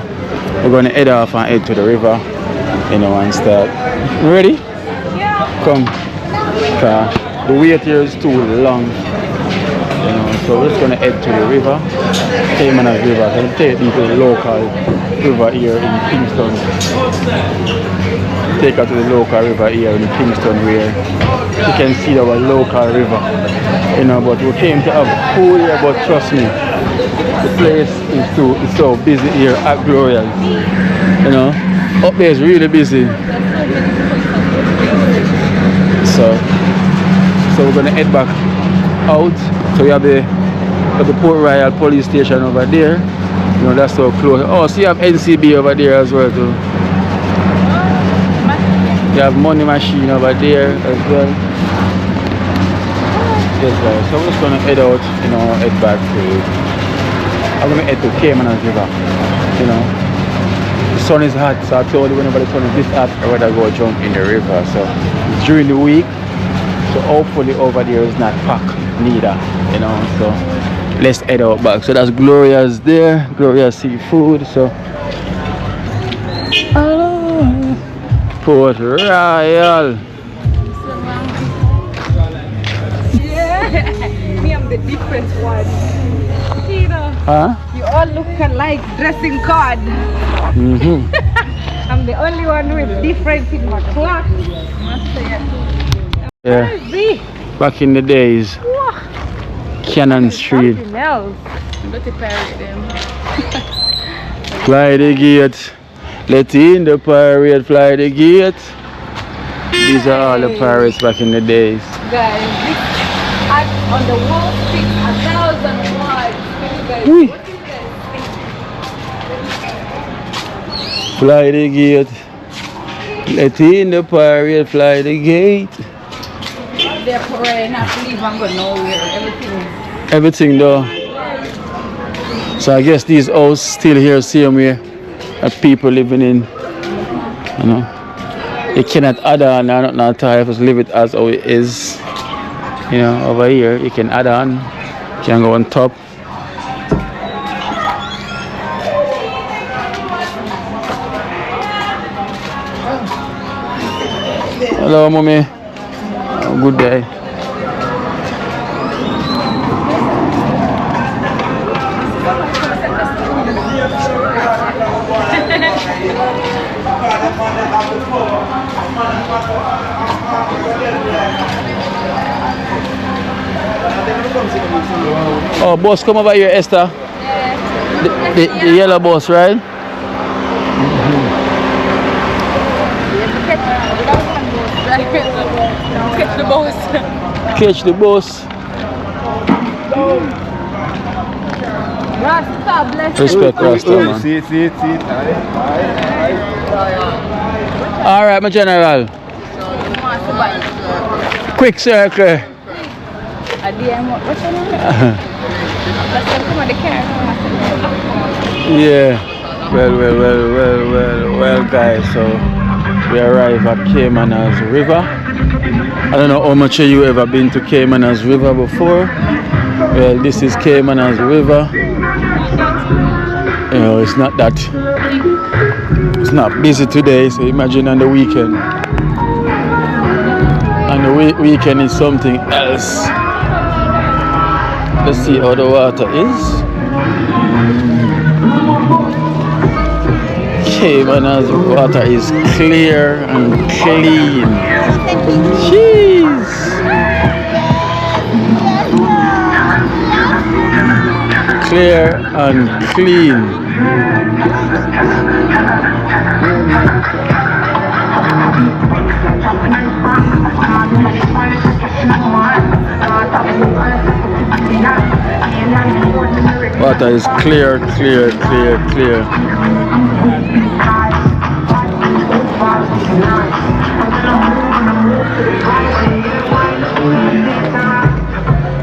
we're gonna head off and head to the river. You know, and start. Ready? Yeah. Come. The wait here is too long. You know, so we're just gonna head to the river, Caymanas River. I'll take you to the local river here in Kingston. Take her to the local river here in Kingston, where you can see our local river. You know, but we came to have food here, but trust me, the place is so busy here at Gloria's. You know, up there is really busy. So we're gonna head back out. So we have the Port Royal police station over there. You know, that's so close. Oh, so you have NCB over there as well too. You have money machine over there as well. Yes guys, so we're just gonna head out, you know, head back to, I'm gonna head to Caymanas River. You know, the sun is hot, so I told you whenever the sun is this hot, I rather go jump in the river. So during the week, so hopefully over there is not packed neither, you know. So let's head out back. So that's Gloria's there, Gloria's seafood. So Port Royal. Yeah, me, I'm the different one. You know, you all look alike, dressing code. I'm the only one with difference in my cloth. Yeah. Back in the days, Cannon Street. Fly the gate, let in the pirate, fly the gate. These are all the pirates back in the days. Guys, this art on the wall speaks 1,000 words. Guys, what is this? Fly the gate, let in the pirate, fly the gate. They're praying, not leave and go nowhere. Everything though. So I guess these houses still here same way that people living in. You know, you cannot add on or not tired, just leave it as how it is. You know, over here you can add on, you can go on top. Hello mommy. Good day. Oh, boss, come over here, Esther. The yellow boss, right? Catch the boss. Catch the boss. Rasta, bless Respect Rasta, man. See it. All right, my general. Quick circle. What's your name? Yeah. Well, guys. So we arrive at Caymanas River. I don't know how much of you ever been to Caymanas River before. Well, this is Caymanas River. You know, it's not busy today, so imagine on the weekend. And the weekend is something else. Let's see how the water is. Caymanas water is clear and clean. Jeez. Clear and clean. Water is clear.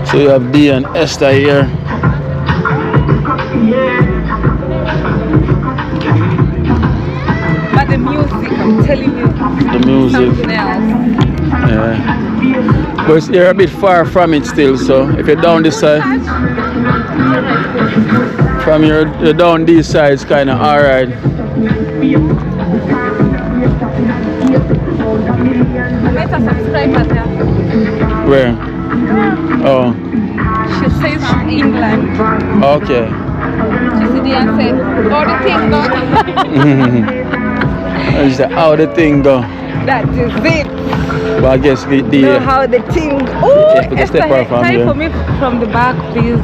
So you have B and Esther here. telling you. The music. Something else. Yeah. But you're a bit far from it still, so if you're down this side, from your down this side, it's kind of alright. I met a subscriber there. Where? Oh. She says England. Okay. She said and said, how the thing go? And she said, how the thing go? That is it. But I guess the Know how the thing. Oh, yeah, put the step out from try here. for me from the back, please.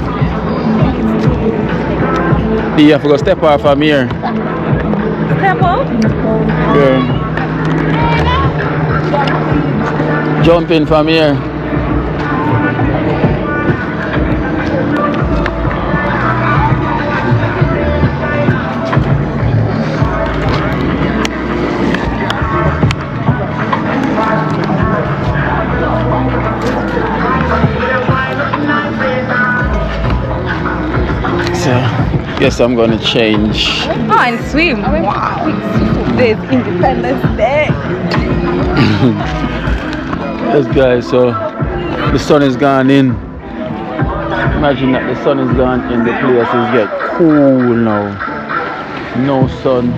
You have to go step off from here. Step up. Yeah. Jump in from here. Guess I'm gonna change. Oh, and swim. Wow. Today's Independence Day. Yes, guys, so the sun is gone in. Imagine that the sun is gone in, the places get cool now. No sun.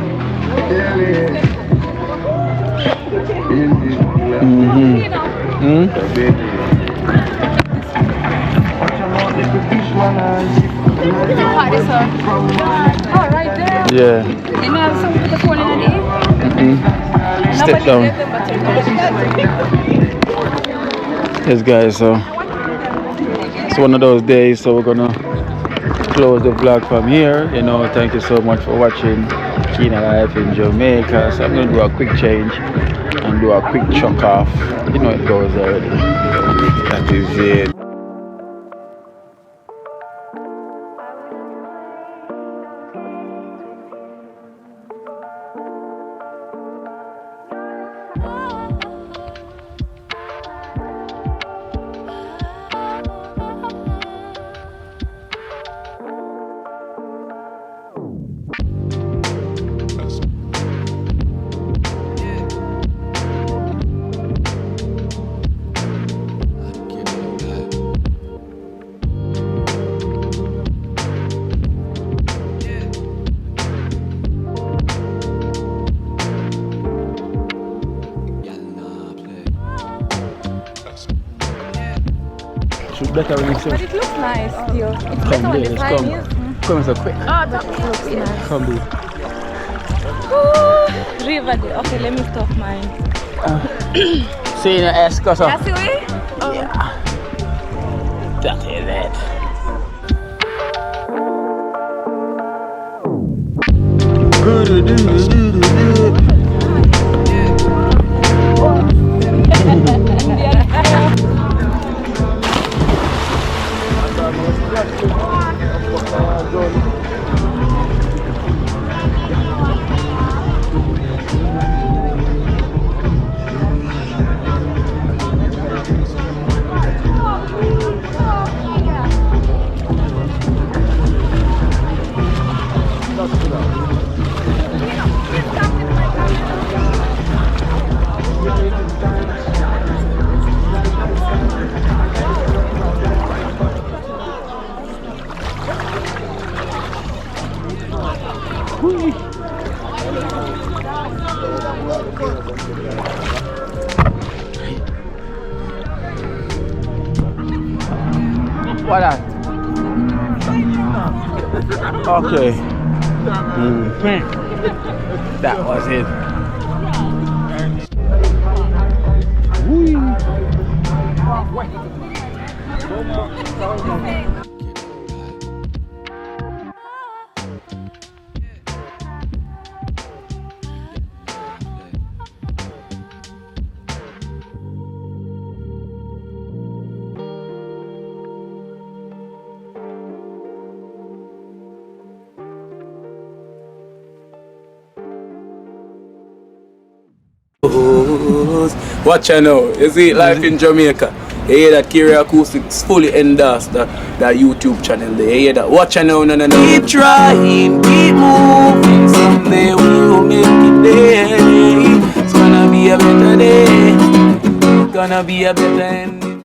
Oh, right there. Yeah. You know, some put the phone in the Step down. Yes, guys, so it's one of those days, so we're gonna close the vlog from here. You know, thank you so much for watching Keen Life in Jamaica. So I'm gonna do a quick change and do a quick chuck off. You know it goes already. That is it. Better when you But it looks nice still. It's come better when there, the let's time come. is. Come so quick. Oh, that looks nice. Come do. River day. Okay, let me stop mine. See you in the ass, cause of. That's the way? Oh. Yeah. That is it. What that? Okay. That was it. Watch out now, you see Life in Jamaica. You hear that Kiri Acoustics fully endorsed that YouTube channel there. You hear that? Watch out now, no. Keep trying, keep moving. Someday we will make it there. gonna be a better end.